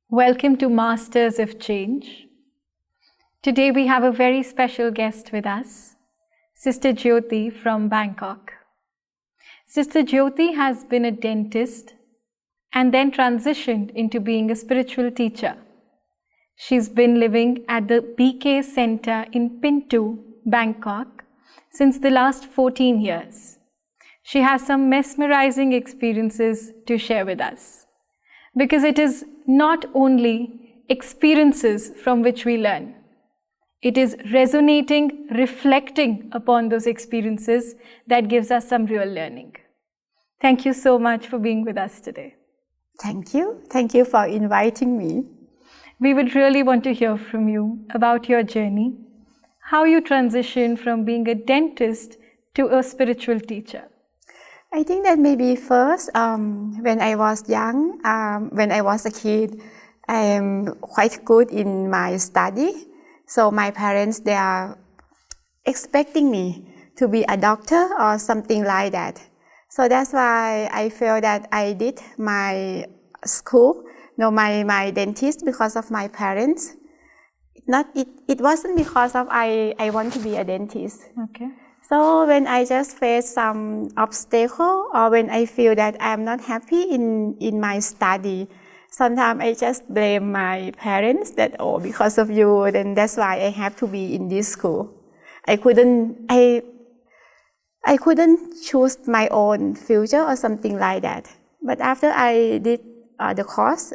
Welcome to Masters of Change. Today we have a very special guest with us, Sister Jyoti from Bangkok. Sister Jyoti has been a dentist and then transitioned into being a spiritual teacher. She's been living at the BK Center in Pintu, Bangkok, since the last 14 years. She has some mesmerizing experiences to share with us. Because it is not only experiences from which we learn. It is resonating, reflecting upon those experiences that gives us some real learning. Thank you so much for being with us today. Thank you. Thank you for inviting me. We would really want to hear from you about your journey, how you transitioned from being a dentist to a spiritual teacher. I think that maybe first, when I was young, when I was a kid, I am quite good in my study. So my parents, they are expecting me to be a doctor or something like that. So that's why I feel that I did my school, my dentist because of my parents. It wasn't because of I want to be a dentist. Okay. So when I just face some obstacle or when I feel that I'm not happy in my study, sometimes I just blame my parents that, oh, because of you, then that's why I have to be in this school. I couldn't choose my own future or something like that. But after I did the course,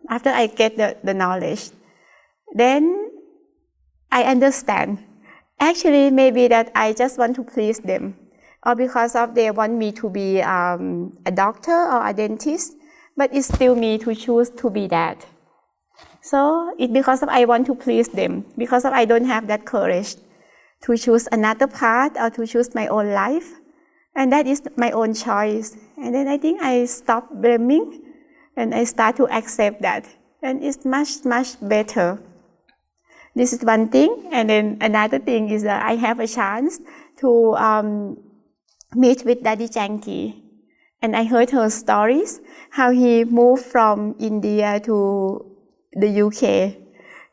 after I get the knowledge, then I understand. Actually, maybe that I just want to please them, or because of they want me to be a doctor or a dentist, but it's still me to choose to be that. So it's because of I want to please them, because of I don't have that courage to choose another path or to choose my own life, and that is my own choice. And then I think I stop blaming, and I start to accept that, and it's much better. This is one thing, and then another thing is that I have a chance to meet with Daddy Janki, and I heard her stories, how he moved from India to the UK,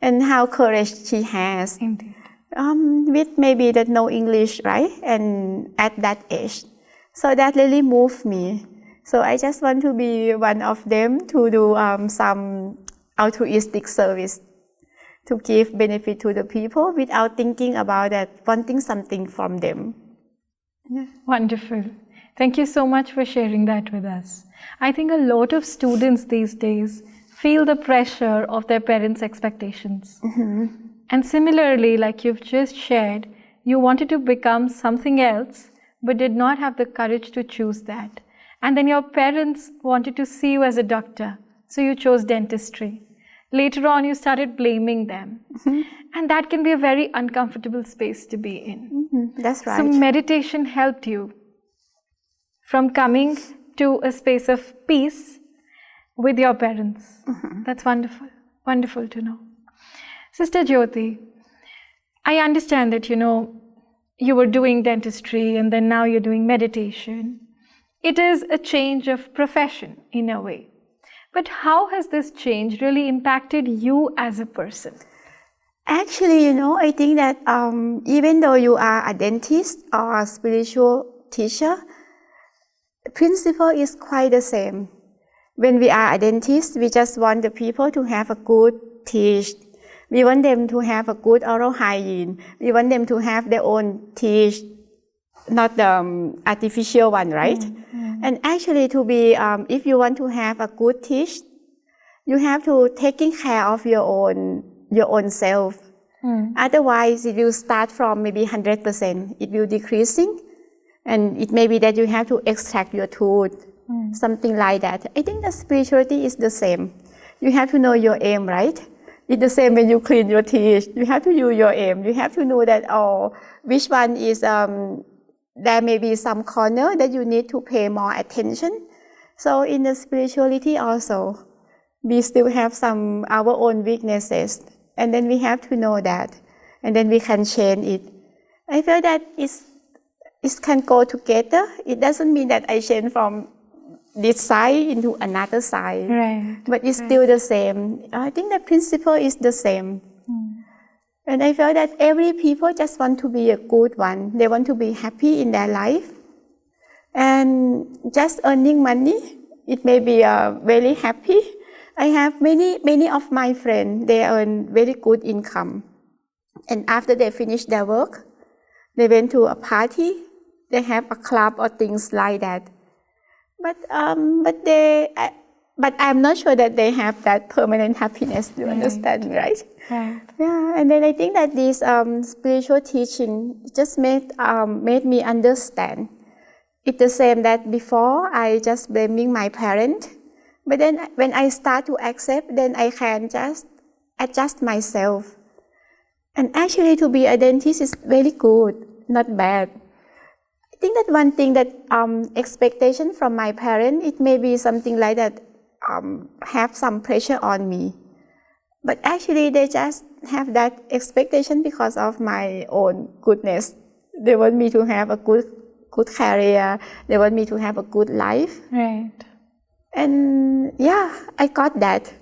and how courage she has. Indeed. With maybe that no English, right? And at that age. So that really moved me. So I just want to be one of them to do some altruistic service, to give benefit to the people without thinking about that, wanting something from them. Yeah. Wonderful. Thank you so much for sharing that with us. I think a lot of students these days feel the pressure of their parents' expectations. Mm-hmm. And similarly, like you've just shared, you wanted to become something else, but did not have the courage to choose that. And then your parents wanted to see you as a doctor, so you chose dentistry. Later on, you started blaming them. Mm-hmm. And that can be a very uncomfortable space to be in. Mm-hmm. That's right. So meditation helped you from coming to a space of peace with your parents. Mm-hmm. That's wonderful. Wonderful to know. Sister Jyoti, I understand that, you were doing dentistry and then now you're doing meditation. It is a change of profession in a way. But how has this change really impacted you as a person? Actually, I think that even though you are a dentist or a spiritual teacher, the principle is quite the same. When we are a dentist, we just want the people to have a good teeth. We want them to have a good oral hygiene. We want them to have their own teeth, not the artificial one, right? Mm-hmm. And actually, to be, if you want to have a good teeth, you have to taking care of your own self. Mm. Otherwise, it will start from maybe 100%. It will decreasing, and it may be that you have to extract your tooth, something like that. I think the spirituality is the same. You have to know your aim, right? It's the same when you clean your teeth. You have to use your aim. You have to know that, which one is, there may be some corner that you need to pay more attention. So in the spirituality also, we still have our own weaknesses. And then we have to know that. And then we can change it. I feel that it can go together. It doesn't mean that I change from this side into another side. Right. But it's still the same. I think the principle is the same. And I felt that every people just want to be a good one. They want to be happy in their life. And just earning money, it may be very happy. I have many of my friends, they earn very good income. And after they finish their work, they went to a party, they have a club or things like that. But I'm not sure that they have that permanent happiness. You understand me, right? Right. Yeah, and then I think that this spiritual teaching just made me understand. It's the same that before I just blaming my parents, but then when I start to accept, then I can just adjust myself. And actually, to be a dentist is very good, not bad. I think that one thing that expectation from my parents, it may be something like that, have some pressure on me. But actually, they just have that expectation because of my own goodness. They want me to have a good career. They want me to have a good life. Right. And yeah, I got that.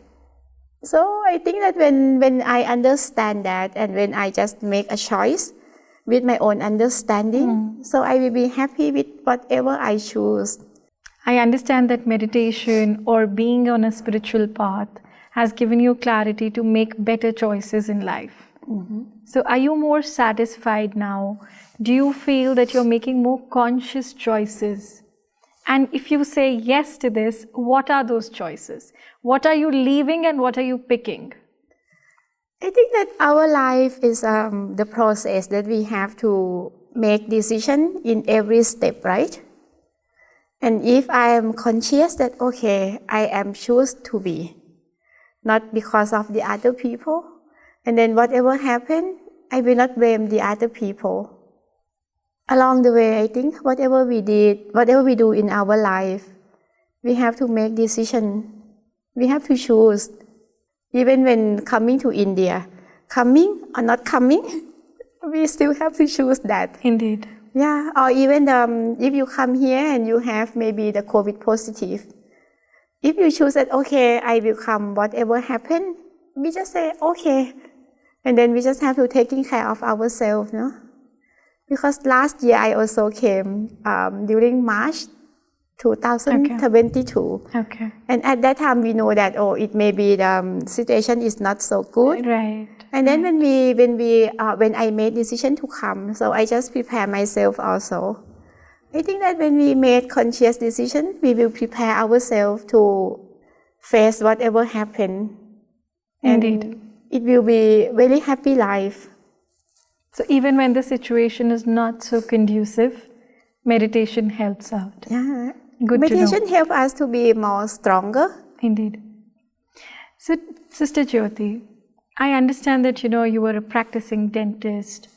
So I think that when I understand that and when I just make a choice with my own understanding, so I will be happy with whatever I choose. I understand that meditation or being on a spiritual path has given you clarity to make better choices in life. So are you more satisfied now? Do you feel that you're making more conscious choices? And if you say yes to this, what are those choices? What are you leaving and what are you picking? I think that our life is the process that we have to make decision in every step, right? And if I am conscious that, okay, I am choose to be, not because of the other people, and then whatever happened, I will not blame the other people. Along the way, I think whatever we do in our life, we have to make decision. We have to choose. Even when coming to India, coming or not coming, we still have to choose that. Indeed. Yeah, or even if you come here and you have maybe the COVID positive, if you choose that, okay, I will come, whatever happen, we just say, okay. And then we just have to taking care of ourselves, no? Because last year I also came during March 2022. Okay. And at that time we know that, it may be the situation is not so good. Right. And then when I made decision to come, so I just prepare myself also. I think that when we make conscious decision, we will prepare ourselves to face whatever happen. Indeed. And it will be very happy life. So even when the situation is not so conducive, meditation helps out. Yeah. Good Meditation to know. helps us to be more stronger. Indeed. So, Sister Jyoti, I understand that you were a practicing dentist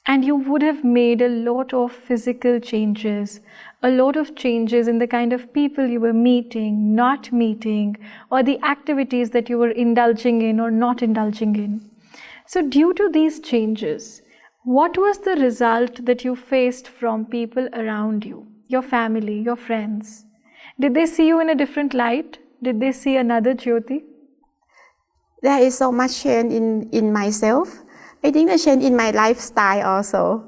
and you would have made a lot of physical changes, a lot of changes in the kind of people you were meeting, not meeting, or the activities that you were indulging in or not indulging in. So due to these changes, what was the result that you faced from people around you, your family, your friends? Did they see you in a different light? Did they see another Jyoti? There is so much change in myself. I think the change in my lifestyle also.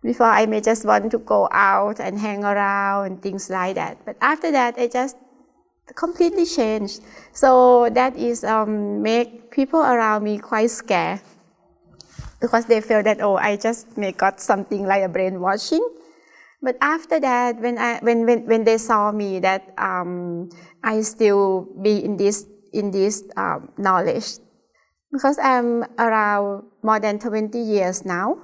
Before I may just want to go out and hang around and things like that. But after that, I just completely changed. So that is make people around me quite scared. Because they feel that, I just may got something like a brainwashing. But after that, when they saw me that I still be in this knowledge, because I'm around more than 20 years now.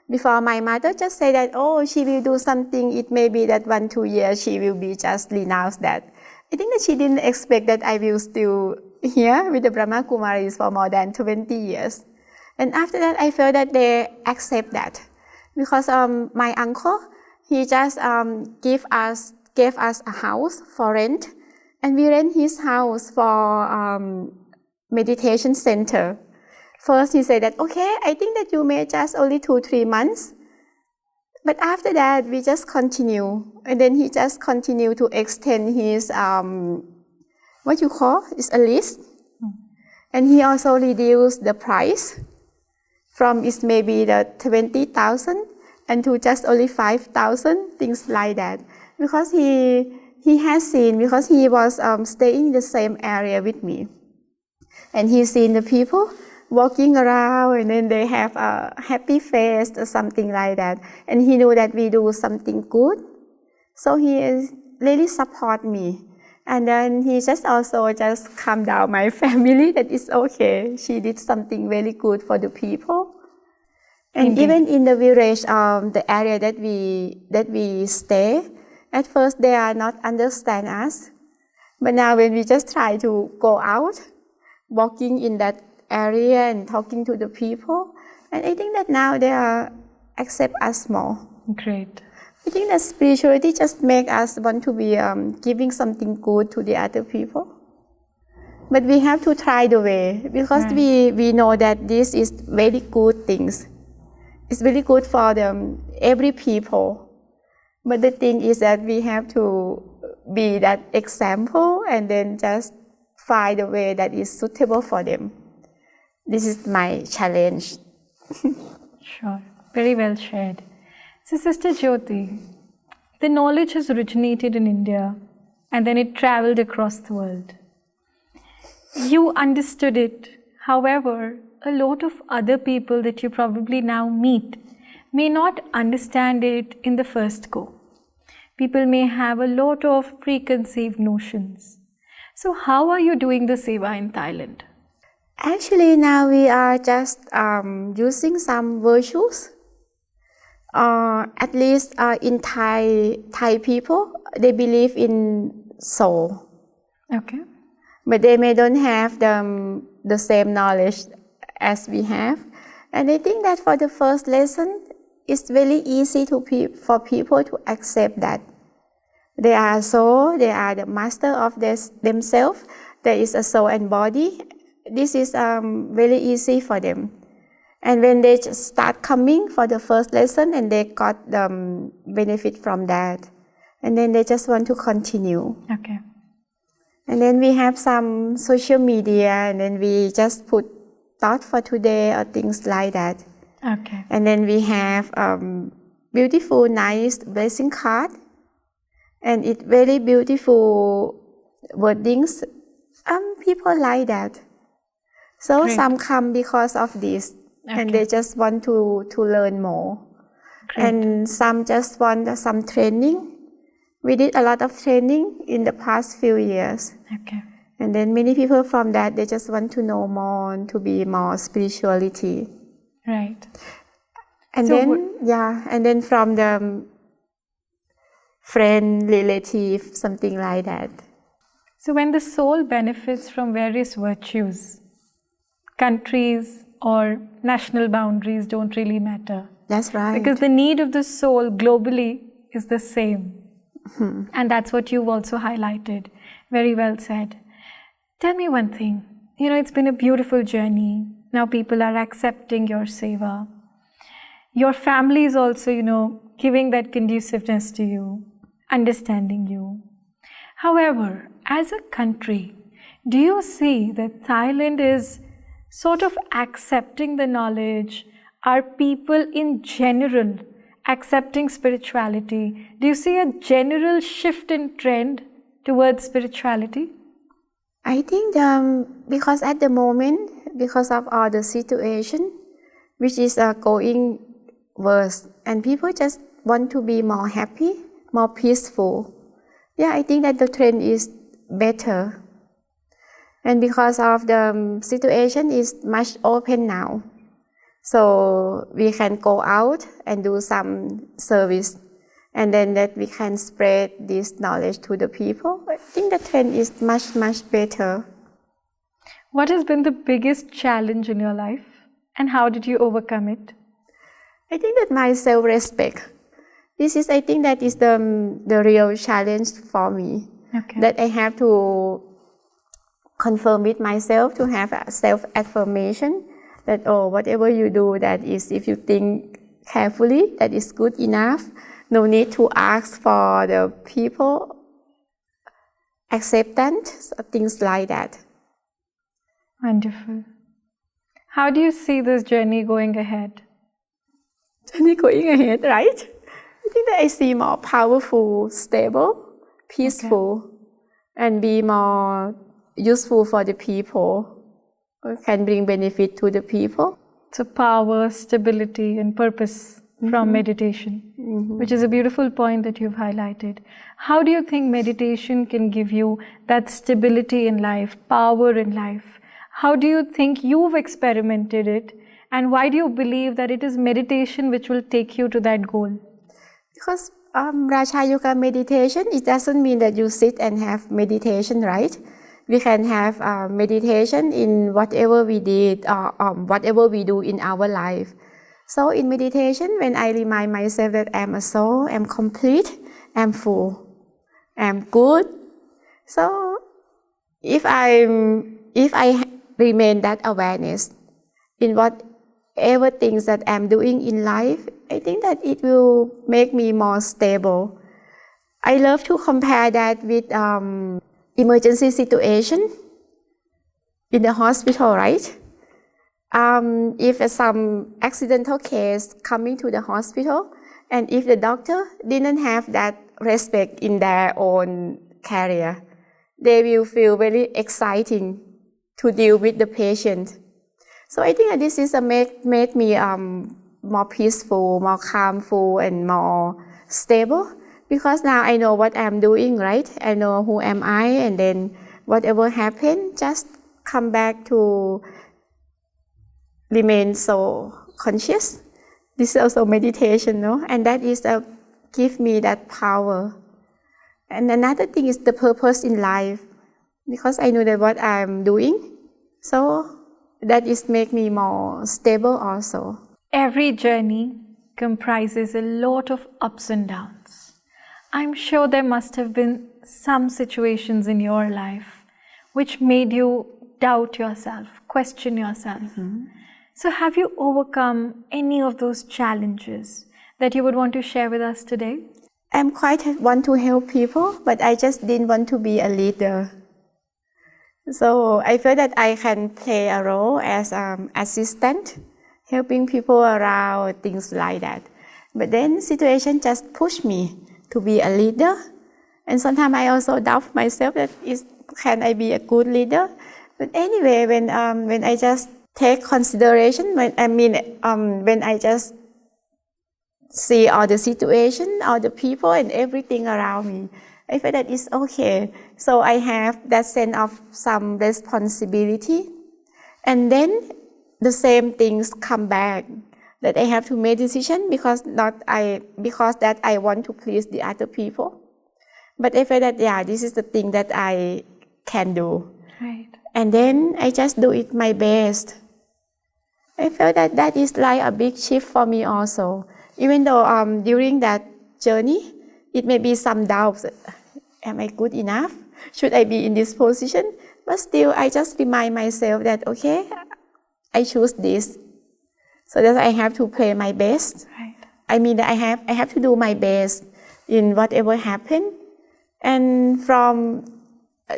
Before my mother just said that, she will do something, it may be that 1-2 years she will be just renounce that. I think that she didn't expect that I will still here with the Brahma Kumaris for more than 20 years. And after that, I felt that they accept that. Because my uncle, he just gave us a house for rent. And we rent his house for meditation center. First, he said that, okay, I think that you may just only 2-3 months. But after that, we just continue. And then he just continue to extend his, what you call, is a list. And he also reduced the price from it's maybe the 20,000 and to just only 5,000, things like that. Because he has seen, because he was staying in the same area with me. And he's seen the people walking around and then they have a happy face or something like that. And he knew that we do something good. So he is really support me. And then he just also just calm down my family that it's okay. She did something very good for the people. And Indeed. Even in the village, the area that we stay, at first they are not understand us. But now when we just try to go out, walking in that area and talking to the people, and I think that now they are accept us more. Great. I think that spirituality just make us want to be giving something good to the other people. But we have to try the way, because Right. we know that this is very good things. It's very good for them, every people. But the thing is that we have to be that example and then just find a way that is suitable for them. This is my challenge. Sure. Very well shared. So, Sister Jyoti, the knowledge has originated in India and then it traveled across the world. You understood it. However, a lot of other people that you probably now meet may not understand it in the first go. People may have a lot of preconceived notions. So, how are you doing the seva in Thailand? Actually, now we are just using some virtues. At least in Thai people, they believe in soul. Okay. But they may don't have the same knowledge as we have. And I think that for the first lesson, it's very easy for people to accept that. They are soul, they are the master of themselves. There is a soul and body. This is very easy for them. And when they just start coming for the first lesson and they got the benefit from that, and then they just want to continue. Okay. And then we have some social media, and then we just put thought for today or things like that. Okay. And then we have beautiful, nice blessing card, and it very beautiful wordings. People like that. So Great. some come because of this, and Okay. they just want to learn more. Great. And some just want some training. We did a lot of training in the past few years. Okay. And then many people from that, they just want to know more, to be more spirituality. Right. And So and then from the friend, relative, something like that. So when the soul benefits from various virtues, countries or national boundaries don't really matter. That's right. Because the need of the soul globally is the same. And that's what you've also highlighted. Very well said. Tell me one thing. It's been a beautiful journey. Now people are accepting your seva. Your family is also, giving that conduciveness to you, understanding you. However, as a country, do you see that Thailand is sort of accepting the knowledge? Are people in general accepting spirituality? Do you see a general shift in trend towards spirituality? I think because at the moment, because of all the situation, which is going worse, and people just want to be more happy, more peaceful. Yeah, I think that the trend is better. And because of the situation is much open now. So we can go out and do some service, and then that we can spread this knowledge to the people. I think the trend is much, much better. What has been the biggest challenge in your life, and how did you overcome it? I think that my self-respect. I think that is the real challenge for me. Okay. That I have to confirm with myself, to have a self-affirmation that, whatever you do, that is, if you think carefully, that is good enough. No need to ask for the people acceptance, things like that. Wonderful. How do you see this journey going ahead? Journey going ahead, right? I think that I see more powerful, stable, peaceful, and be more useful for the people, can bring benefit to the people. So power, stability, and purpose from meditation, which is a beautiful point that you've highlighted. How do you think meditation can give you that stability in life, power in life? How do you think you've experimented it? And why do you believe that it is meditation which will take you to that goal? Because Raja Yoga meditation, it doesn't mean that you sit and have meditation, right? We can have meditation in whatever we did or whatever we do in our life. So in meditation, when I remind myself that I'm a soul, I'm complete, I'm full, I'm good. So if I remain that awareness in whatever things that I'm doing in life, I think that it will make me more stable. I love to compare that with emergency situation in the hospital, right? If some accidental case coming to the hospital, and if the doctor didn't have that respect in their own career, they will feel very exciting to deal with the patient. So I think that this is made me more peaceful, more calmful, and more stable, because now I know what I'm doing, right? I know who am I, and then whatever happened, just come back to remain so conscious. This is also meditation, no? And that is give me that power. And another thing is the purpose in life, because I know that what I'm doing, so that is make me more stable also. Every journey comprises a lot of ups and downs. I'm sure there must have been some situations in your life which made you doubt yourself, question yourself. So have you overcome any of those challenges that you would want to share with us today? I'm quite want to help people, but I just didn't want to be a leader. So I feel that I can play a role as assistant, helping people around, things like that. But then situation just pushed me to be a leader. And sometimes I also doubt myself that can I be a good leader? But anyway, when I just take consideration, when I just see all the situation, all the people and everything around me, I feel that it's okay. So I have that sense of some responsibility. And then the same things come back, that I have to make decision because that I want to please the other people. But I feel that, this is the thing that I can do. Right. And then I just do it my best. I feel that that is like a big shift for me also. Even though during that journey, it may be some doubts. Am I good enough? Should I be in this position? But still, I just remind myself that, okay, I choose this. So that I have to play my best. Right. I have to do my best in whatever happened. And from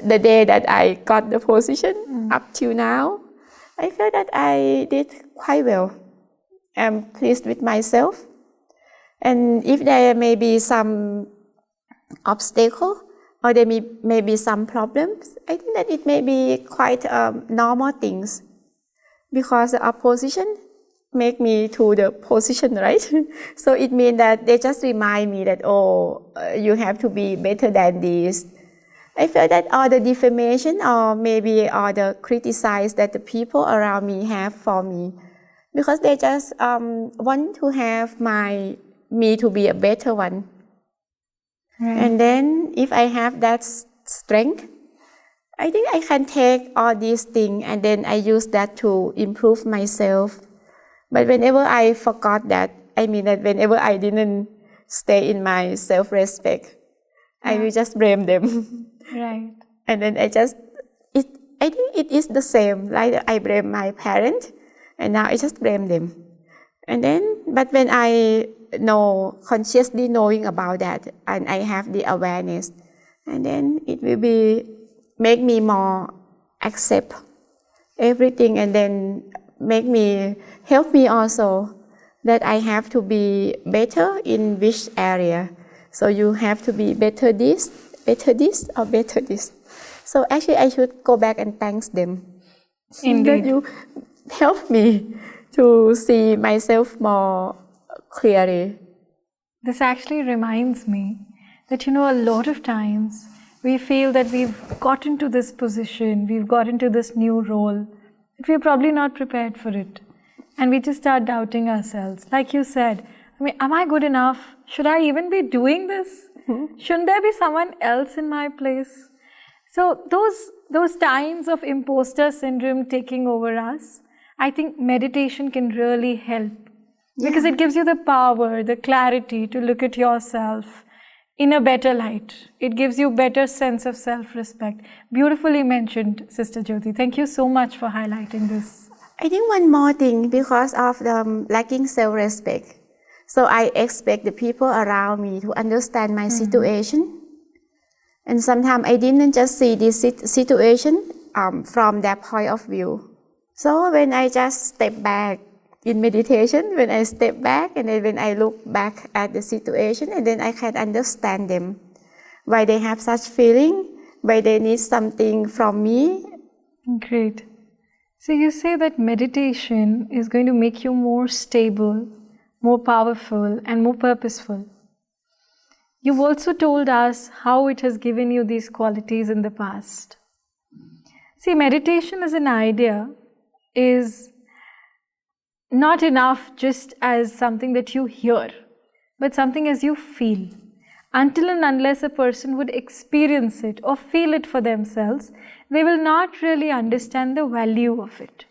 the day that I got the position up till now, I feel that I did quite well. I'm pleased with myself. And if there may be some obstacle or there may be some problems, I think that it may be quite normal things, because the opposition make me to the position, right? So it means that they just remind me that, you have to be better than this. I feel that all the defamation or maybe all the criticize that the people around me have for me, because they just want to have me to be a better one. Right. And then if I have that strength, I think I can take all these things and then I use that to improve myself. But whenever I forgot that, whenever I didn't stay in my self-respect, I will just blame them. Right. And then I think it is the same. Like I blame my parents, and now I just blame them. And then, but when I know, consciously knowing about that, and I have the awareness, and then it will be make me more accept everything, and then help me also that I have to be better in which area. So you have to be better this, or better this. So actually I should go back and thank them. Indeed. That you help me to see myself more clearly. This actually reminds me that, a lot of times we feel that we've got into this position, we've got into this new role, that we're probably not prepared for it. And we just start doubting ourselves. Like you said, am I good enough? Should I even be doing this? Shouldn't there be someone else in my place? So those times of imposter syndrome taking over us, I think meditation can really help. Yeah. Because it gives you the power, the clarity to look at yourself in a better light. It gives you better sense of self-respect. Beautifully mentioned, Sister Jyoti. Thank you so much for highlighting this. I think one more thing, because of the lacking self-respect. So I expect the people around me to understand my situation. And sometimes I didn't just see this situation from their point of view. So when I just step back in meditation, when I step back and then when I look back at the situation, and then I can understand them, why they have such feeling, why they need something from me. Great. So you say that meditation is going to make you more stable, more powerful, and more purposeful. You've also told us how it has given you these qualities in the past. See, meditation as an idea is not enough just as something that you hear, but something as you feel. Until and unless a person would experience it or feel it for themselves, they will not really understand the value of it.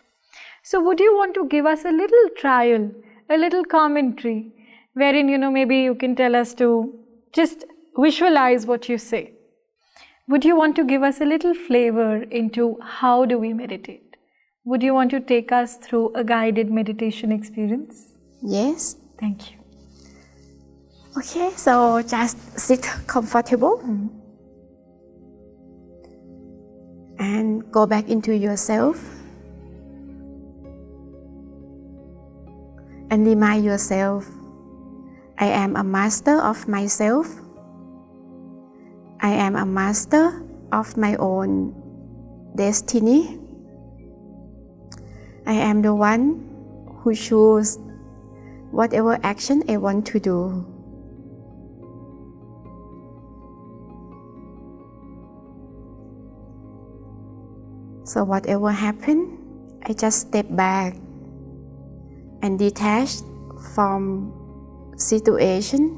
So would you want to give us a little trial, a little commentary, wherein, maybe you can tell us to just visualize what you say. Would you want to give us a little flavor into how do we meditate? Would you want to take us through a guided meditation experience? Yes. Thank you. Okay, so just sit comfortable and go back into yourself and remind yourself, I am a master of myself. I am a master of my own destiny. I am the one who chooses whatever action I want to do. So whatever happens, I just step back and detach from situation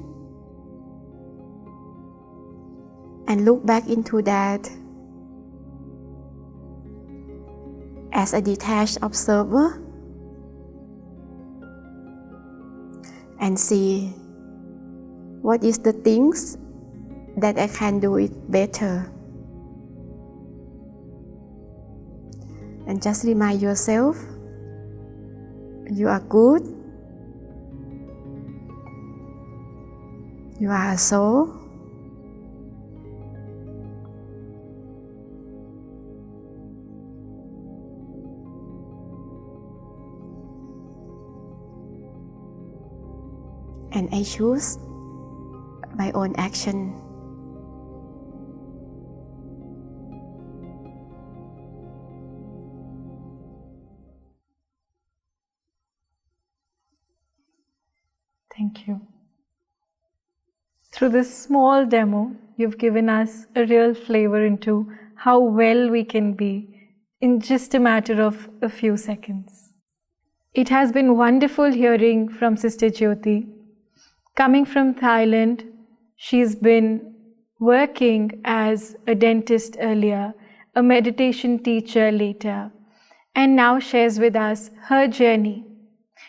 and look back into that as a detached observer and see what is the things that I can do it better. And just remind yourself, you are good, you are a soul, and I choose my own action. Thank you. Through this small demo, you've given us a real flavor into how well we can be in just a matter of a few seconds. It has been wonderful hearing from Sister Jyoti. Coming from Thailand, she's been working as a dentist earlier, a meditation teacher later, and now shares with us her journey.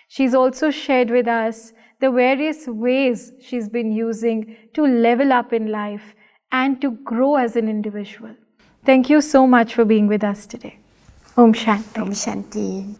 She's also shared with us the various ways she's been using to level up in life and to grow as an individual. Thank you so much for being with us today. Om Shanti. Om Shanti.